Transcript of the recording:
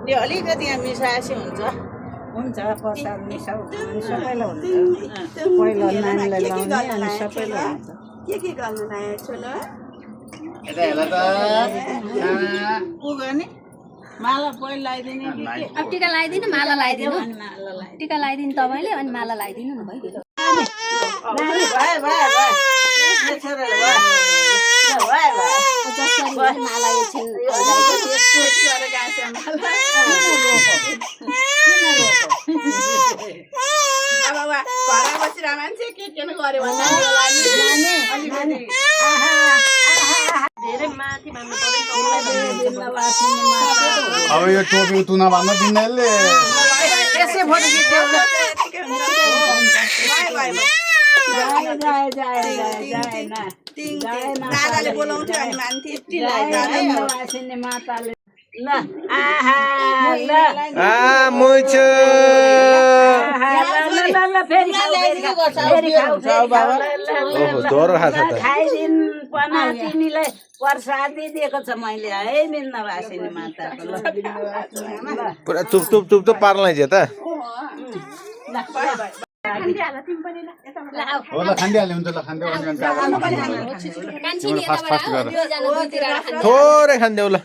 त्यो अलिकति यहाँ मिसाएपछि हुन्छ हुन्छ प्रसाद मिसाउँछ सबैलाई हुन्छ पहिलो नानीलाई लाउने अनि सबैलाई हुन्छ के गर्नु नयाँ छोलो यता हेर्दा त को गर्ने माला पहिला लगाइदिने कि के अब टीका लगाइदिनु माला लगाइदिनु टीका लगाइदिनु तपाईले अनि माला लगाइदिनु न भयो नानी भयो भयो भयो यो छोराले भयो ल भयो भयो जसरी माला एकछिन अब घरमा बसिरहेको मान्छे के गर्यो भन्दा धेरै माथि भन्नु अब यो टोपी तुना भन्न दिनेले यसै फोटो खिच्यो दादाले बोलाउँथ्यो अनि मान्थे माताले ल खाइदिन पना तिमीलाई प्रसादी दिएको छ मैले है बिन्दवासिनी माताको पुरा चुप चुप चुप चुप पार्नलाई जे त होला खान्दिहाल्यो हुन्छ ल खान्दै कान्छी नि फास्ट फास्ट गर थोरै खान्देऊ ल